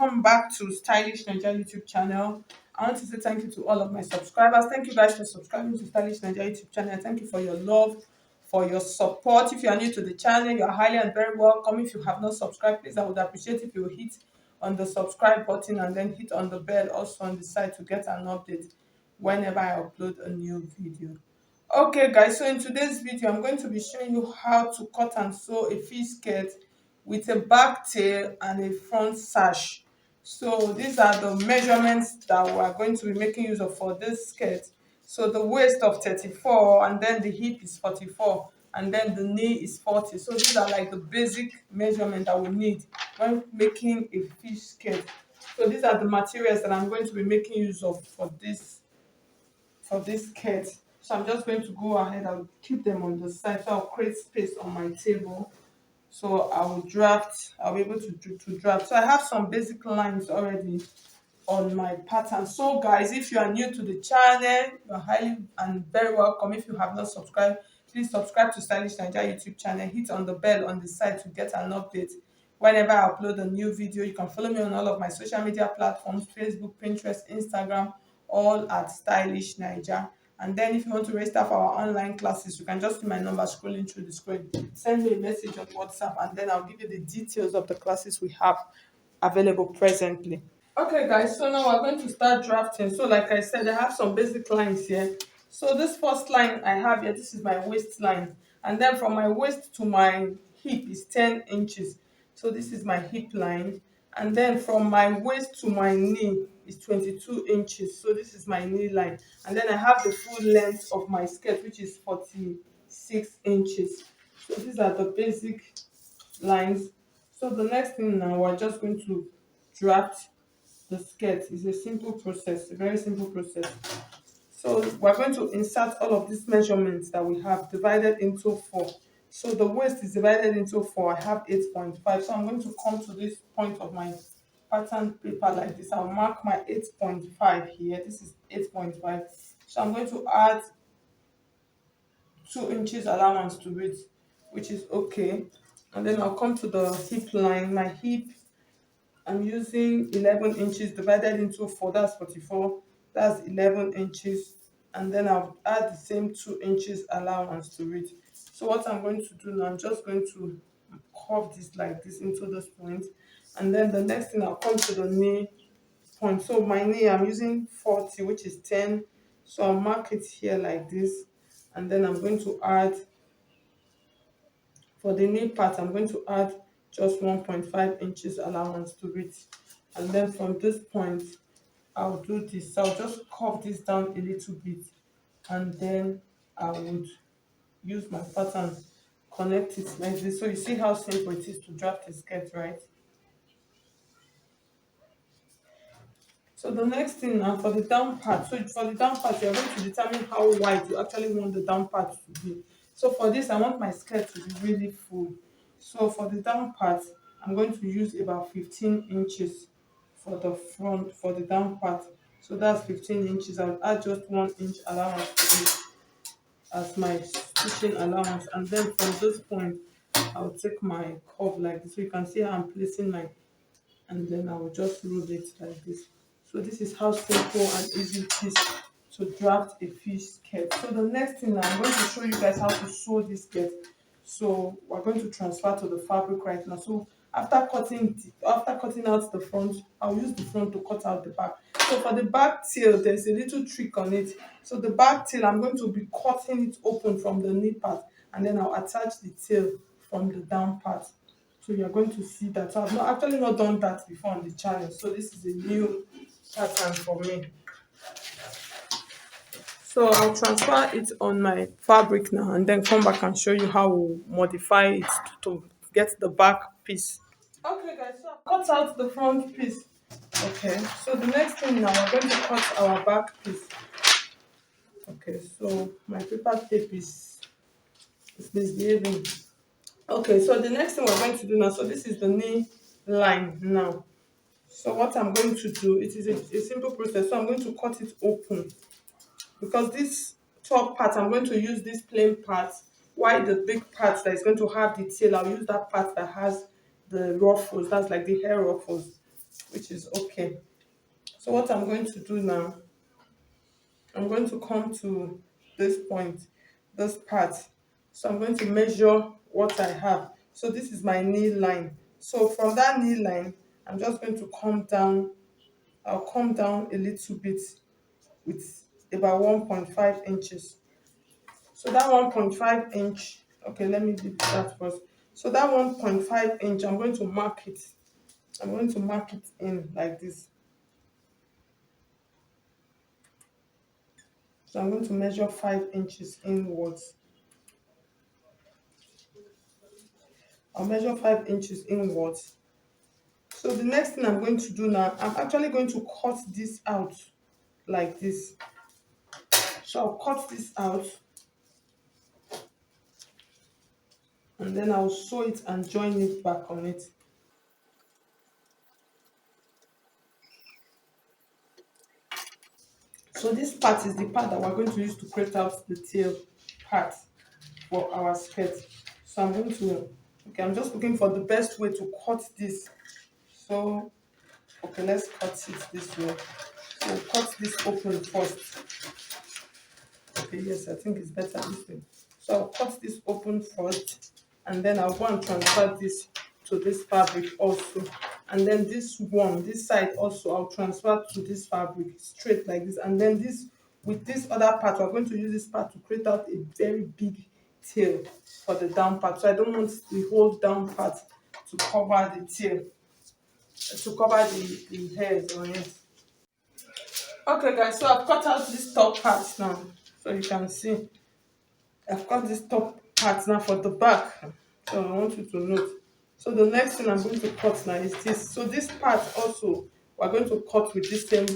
welcome back to Stylish Naija YouTube channel. I want to say thank you to all of my subscribers. Thank you guys for subscribing to Stylish Naija YouTube channel. Thank you for your love, for your support. If you are new to the channel, you are highly and very welcome. If you have not subscribed, please, I would appreciate if you hit on the subscribe button and then hit on the bell also on the side to get an update whenever I upload a new video. Okay guys, so in today's video I'm going to be showing you how to cut and sew a fish skirt with a back tail and a front sash. So these are the measurements that we are going to be making use of for this skirt. So the waist of 34, and then the hip is 44, and then the knee is 40. So these are like the basic measurement that we need when making a fish skirt. So these are the materials that I'm going to be making use of for this skirt. So I'm just going to go ahead, I'll keep them on the side, so I'll create space on my table. So I'll be able to draft. So I have some basic lines already on my pattern. So guys, if you are new to the channel, you're highly and very welcome. If you have not subscribed, please subscribe to Stylish Naija YouTube channel. Hit on the bell on the side to get an update whenever I upload a new video. You can follow me on all of my social media platforms: Facebook, Pinterest, Instagram, all at Stylish Naija. And then if you want to register for our online classes, you can just see my number scrolling through the screen. Send me a message on WhatsApp, and then I'll give you the details of the classes we have available presently. Okay guys, so now we're going to start drafting. So like I said, I have some basic lines here. So this first line I have here, this is my waistline. And then from my waist to my hip is 10 inches. So this is my hip line. And then from my waist to my knee is 22 inches. So this is my knee line. And then I have the full length of my skirt, which is 46 inches. So these are the basic lines. So the next thing now, we're just going to draft the skirt. Is a simple process, a very simple process. So we're going to insert all of these measurements that we have divided into 4. So the waist is divided into 4. I have 8.5. So I'm going to come to this point of my pattern paper like this. I'll mark my 8.5 here. This is 8.5. So I'm going to add 2 inches allowance to it, which is okay. And then I'll come to the hip line. My hip, I'm using 11 inches divided into 4, that's 44, that's 11 inches. And then I'll add the same 2 inches allowance to it. So what I'm going to do now, I'm just going to curve this like this into this point. And then the next thing, I'll come to the knee point. So my knee, I'm using 40, which is 10. So I'll mark it here like this. And then I'm going to add, for the knee part, I'm going to add just 1.5 inches allowance to it. And then from this point, I'll do this. I'll just curve this down a little bit, and then I would use my pattern, connect it like this. So you see how simple it is to draft a skirt, right? So the next thing now, for the down part. So for the down part, you're going to determine how wide you actually want the down part to be. So for this, I want my skirt to be really full. So for the down part, I'm going to use about 15 inches for the front, for the down part. So that's 15 inches. I'll add just 1 inch allowance to it as my stitching allowance. And then from this point, I'll take my curve like this. So you can see how I'm placing my, and then I will just roll it like this. So this is how simple and easy it is to draft a fish skirt. So the next thing, I'm going to show you guys how to sew this skirt. So we're going to transfer to the fabric right now. So after cutting out the front, I'll use the front to cut out the back. So for the back tail, there's a little trick on it. So the back tail, I'm going to be cutting it open from the knee part, and then I'll attach the tail from the down part. So you're going to see that. So I've actually not done that before on the channel. So this is a new pattern for me. So I'll transfer it on my fabric now, and then come back and show you how we'll modify it to get the back piece. Okay guys, so I've cut out the front piece. Okay, so the next thing now, we're going to cut our back piece. Okay, so my paper tape is misbehaving. Okay, so the next thing we're going to do now, so this is the knee line now. So what I'm going to do, it is a simple process. So I'm going to cut it open, because this top part, I'm going to use this plain part, while the big part that is going to have the tail, I'll use that part that has the ruffles, that's like the hair ruffles. which is okay. So what I'm going to do now, I'm going to come to this point, this part. So I'm going to measure what I have. So this is my knee line. So from that knee line, I'm just going to come down. I'll come down a little bit with about 1.5 inches. So that 1.5 inch, okay, let me do that first. So that 1.5 inch, I'm going to mark it. I'm going to mark it in like this. So I'm going to measure 5 inches inwards. I'll measure 5 inches inwards. So the next thing I'm going to do now, I'm actually going to cut this out like this. So I'll cut this out and then I'll sew it and join it back on it. So this part is the part that we're going to use to create out the tail part for our skirt. So I'm going to, okay, I'm just looking for the best way to cut this. So, okay, let's cut it this way. So cut this open first. Okay, yes, I think it's better this way. So I'll cut this open first, and then I'll go and transfer this to this fabric also. And then this one, this side also, I'll transfer to this fabric straight like this. And then this, with this other part, we're going to use this part to create out a very big tail for the down part. So I don't want the whole down part to cover the tail, to cover the hairs on it. Okay guys, so I've cut out this top part now. So you can see I've got this top part now for the back. So I want you to note. So the next thing I'm going to cut now is this. So this part also, we're going to cut with this same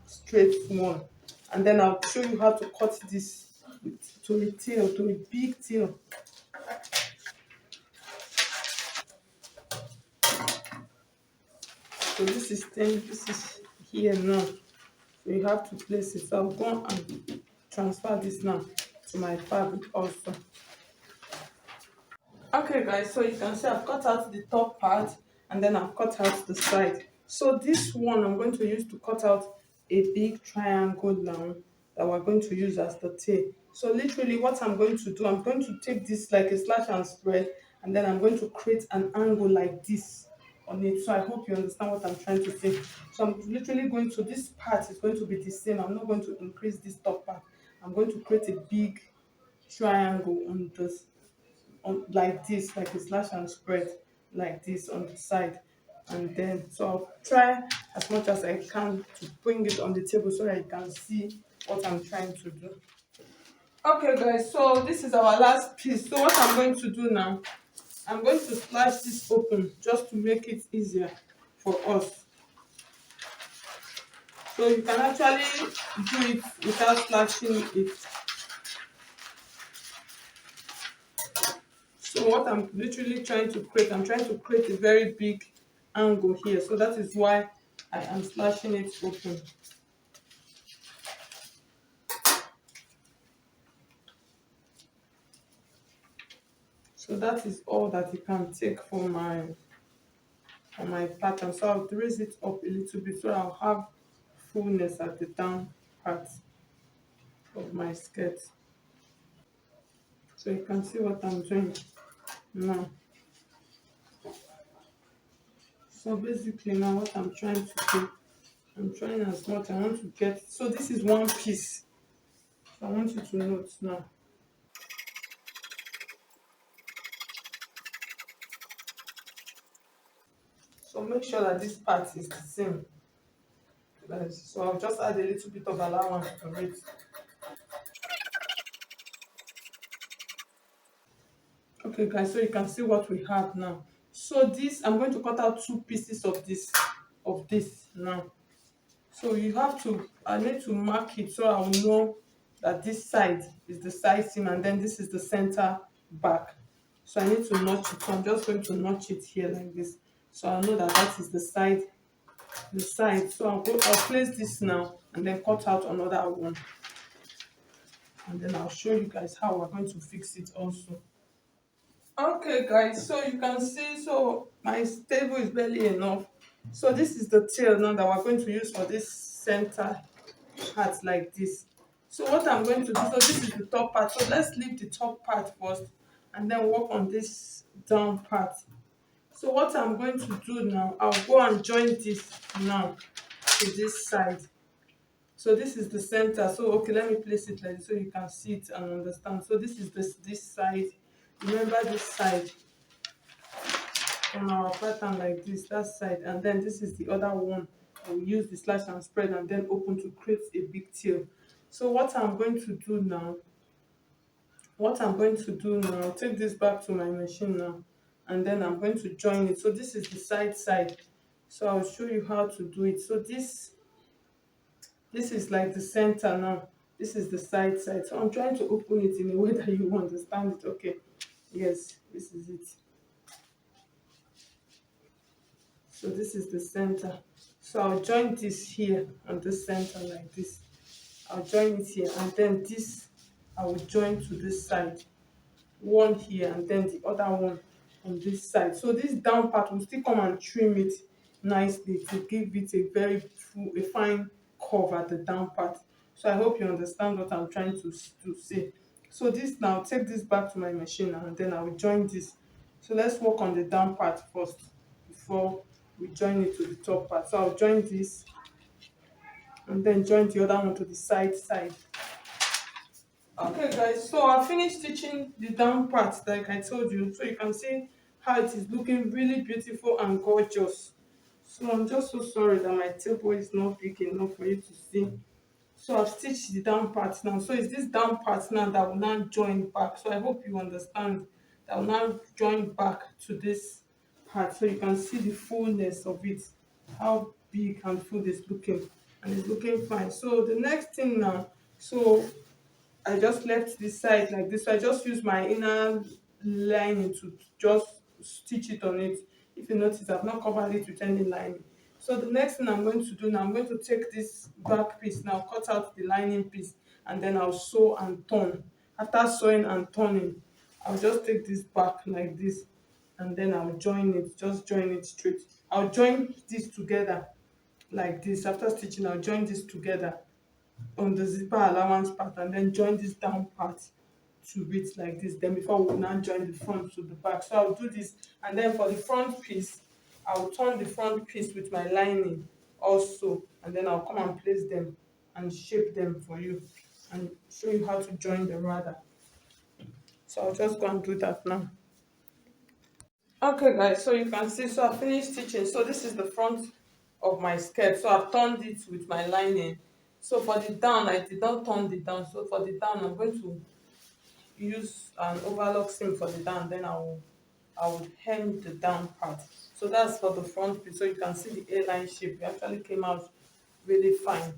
straight one. And then I'll show you how to cut this to a tail, to a big tail. So this is 10, this is here now. So you have to place it. So I'll go and transfer this now to my fabric also. Okay guys, so you can see I've cut out the top part and then I've cut out the side. So this one I'm going to use to cut out a big triangle now that we're going to use as the tail. So literally what I'm going to do, I'm going to take this like a slash and spread, and then I'm going to create an angle like this on it. So I hope you understand what I'm trying to say. So I'm literally going to, this part is going to be the same. I'm not going to increase this top part. I'm going to create a big triangle on this, on like this, like a slash and spread like this on the side. And then so I'll try as much as I can to bring it on the table so that you can see what I'm trying to do. Okay guys, so this is our last piece. So what I'm going to do now, I'm going to slice this open just to make it easier for us. So you can actually do it without slashing it. So what I'm literally trying to create, I'm trying to create a very big angle here. So that is why I am slashing it open. So that is all that you can take for my pattern. So I'll raise it up a little bit so I'll have fullness at the down part of my skirt. So you can see what I'm doing now. So basically now what I'm trying to do, I'm trying as much, I want to get, so this is one piece. So I want you to note now. So make sure that this part is the same. So I'll just add a little bit of allowance to it. Okay guys, so you can see what we have now. So this, I'm going to cut out two pieces of this now. So you have to, I need to mark it so I'll know that this side is the side seam and then this is the center back. So I need to notch it. So I'm just going to notch it here like this. So I know that that is the side. So I'll place this now and then cut out another one. And then I'll show you guys how we're going to fix it also. Okay guys, so you can see, so my table is barely enough. So this is the tail now that we're going to use for this center part like this. So what I'm going to do, so this is the top part. So let's leave the top part first and then work on this down part. So what I'm going to do now, I'll go and join this now to this side. So this is the center. So okay, let me place it like this so you can see it and understand. So this is this side. Remember this side on our pattern like this, that side, and then this is the other one. I will use the slash and spread and then open to create a big tail. So what I'm going to do now, I'll take this back to my machine now, and then I'm going to join it. So this is the side. So I'll show you how to do it. So this is like the center now. This is the side. So I'm trying to open it in a way that you understand it. Okay. Yes, this is it. So this is the center. So I'll join this here on the center like this. I'll join it here, and then this I will join to this side. One here and then the other one on this side. So this down part will still come and trim it nicely to give it a very full, a fine curve at the down part. So I hope you understand what I'm trying to say. So this now, take this back to my machine and then I will join this. So let's work on the down part first before we join it to the top part. So I'll join this and then join the other one to the side. Okay guys, so I finished stitching the down part like I told you, so you can see how it is looking really beautiful and gorgeous. So I'm just so sorry that my table is not big enough for you to see. So I've stitched the down part now. So it's this down part now that will now join back. So I hope you understand that will now join back to this part so you can see the fullness of it, how big and full it's looking, and it's looking fine. So the next thing now, so I just left this side like this. So I just use my inner lining to just stitch it on it. If you notice, I've not covered it with any lining. So the next thing I'm going to do now, I'm going to take this back piece now, cut out the lining piece, and then I'll sew and turn. After sewing and turning, I'll just take this back like this, and then I'll join it, just join it straight. I'll join this together like this. After stitching, I'll join this together on the zipper allowance part and then join this down part to it like this, then before we now join the front to the back. So I'll do this, and then for the front piece I'll turn the front piece with my lining also, and then I'll come and place them and shape them for you and show you how to join them rather. So I'll just go and do that now. Okay guys, so you can see, so I finished stitching. So this is the front of my skirt. So I've turned it with my lining. So for the down, I did not turn the down. So for the down, I'm going to use an overlock seam for the down, then I will hem the down part. So that's for the front piece. So you can see the A-line shape. It actually came out really fine.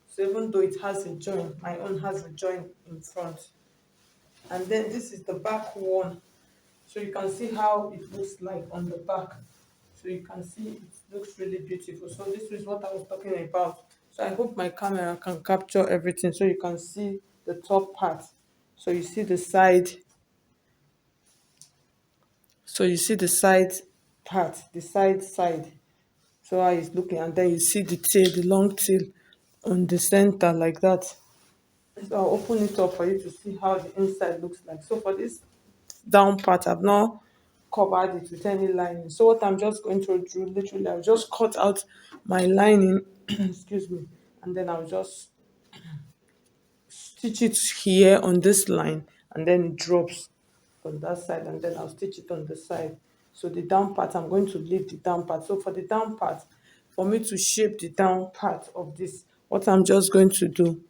So even though it has a join, my own has a join in front. And then this is the back one. So you can see how it looks like on the back. So you can see it looks really beautiful. So this is what I was talking about. So I hope my camera can capture everything so you can see the top part. So you see the side. So you see the side part, the side. So how it's looking, and then you see the tail, the long tail on the center like that. So I'll open it up for you to see how the inside looks like. So for this down part, I've not covered it with any lining. So what I'm just going to do, literally, I'll just cut out my lining, excuse me, and then I'll just stitch it here on this line, and then it drops on that side, and then I'll stitch it on the side. So the down part, I'm going to leave the down part. So for the down part, for me to shape the down part of this, what I'm just going to do,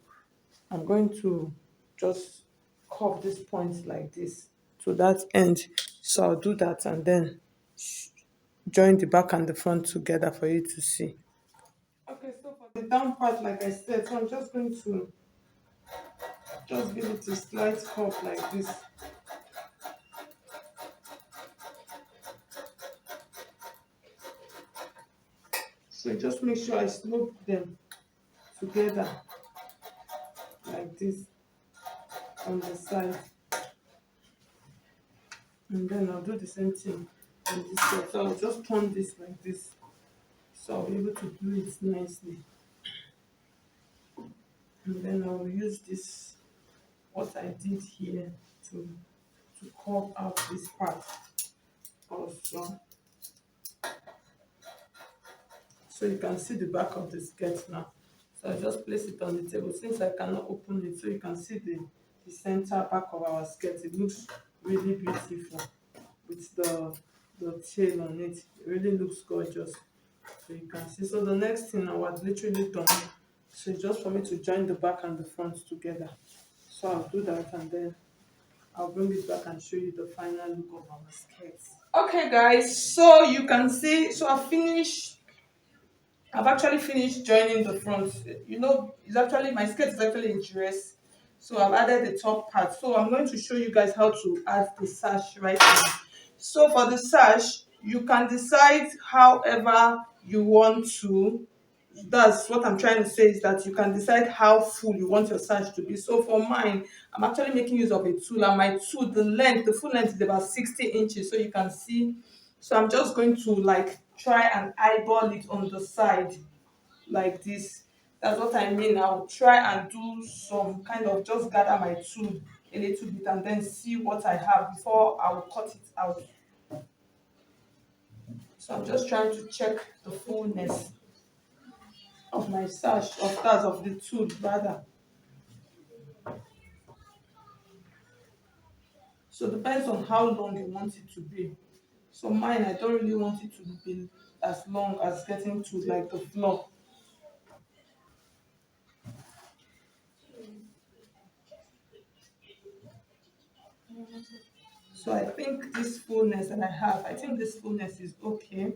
I'm going to just curve this point like this to that end. So I'll do that and then join the back and the front together for you to see. Okay, so for the down part, like I said, so I'm just going to just give it a slight curve like this. So just make sure I slope them together like this on the side. And then I'll do the same thing on this side. So I'll just turn this like this. so I'll be able to do it nicely. And then I will use this, what I did here, to curve out this part also. So you can see the back of the skirt now. So I just place it on the table since I cannot open it, so you can see the center back of our skirt. It looks really beautiful with the tail on it. It really looks gorgeous. So you can see. So the next thing I was literally done. So it's just for me to join the back and the front together. So I'll do that and then I'll bring it back and show you the final look of our skirts. Okay guys, so you can see, so I've actually finished joining the front. You know, it's actually, my skirt is actually a dress. So I've added the top part. So I'm going to show you guys how to add the sash right now. So for the sash, you can decide however you want to. That's what I'm trying to say, is that you can decide how full you want your sash to be. So for mine, I'm actually making use of a tool, and my tool, the full length is about 60 inches. So you can see, so I'm just going to like try and eyeball it on the side like this. That's what I mean. I'll try and do some kind of, just gather my tool a little bit and then see what I have before I will cut it out. So I'm just trying to check the fullness of my sash, of that of the tool rather. So it depends on how long you want it to be. So mine, I don't really want it to be as long as getting to like the floor. So I think this fullness that I have, I think this fullness is okay.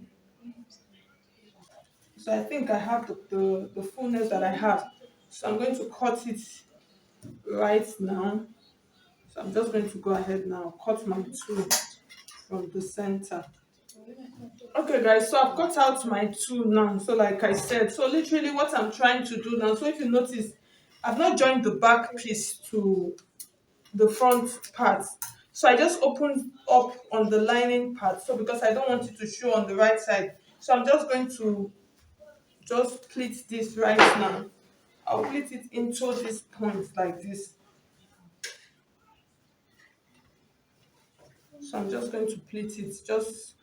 So I think I have the fullness that I have. So I'm going to cut it right now. So I'm just going to go ahead now, cut my tool from the center. Okay guys, so I've cut out my tool now. So like I said, so literally what I'm trying to do now, so if you notice, I've not joined the back piece to the front part. So I just opened up on the lining part. So because I don't want it to show on the right side. So I'm just going to just pleat this right now. I'll pleat it into this point like this. So I'm just going to pleat it. Just,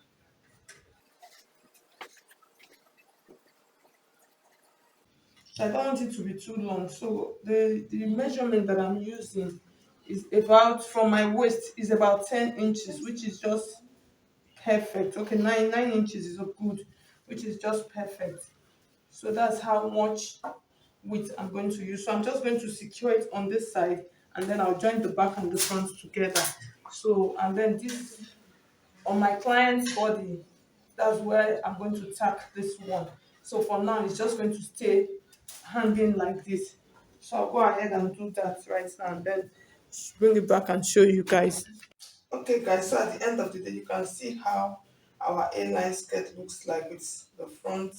so I don't want it to be too long. So the measurement that I'm using is about, from my waist, is about 10 inches, which is just perfect. Okay, nine inches is good, which is just perfect. So that's how much width I'm going to use. So I'm just going to secure it on this side and then I'll join the back and the front together. So, and then this on my client's body, that's where I'm going to tack this one. So for now, it's just going to stay hanging like this. So I'll go ahead and do that right now and then bring it back and show you guys. Okay guys, so at the end of the day, you can see how our A-line skirt looks like with the front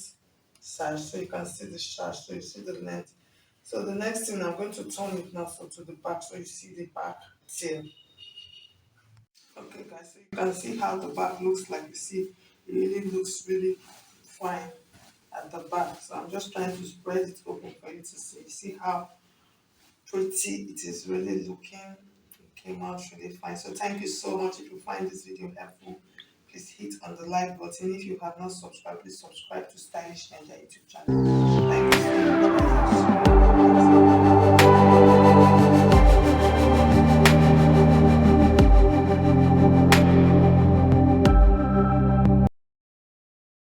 sash. So you can see the sash, so you see the length. So the next thing, I'm going to turn it now so to the back, so you see the back tail. Okay guys, so you can see how the back looks like. You see, it really looks really fine at the back. So I'm just trying to spread it open for you to see. You see how pretty it is really looking. It came out really fine. So thank you so much. If you find this video helpful, please hit on the like button. If you have not subscribed, please subscribe to Stylish Naija YouTube channel. Thank you.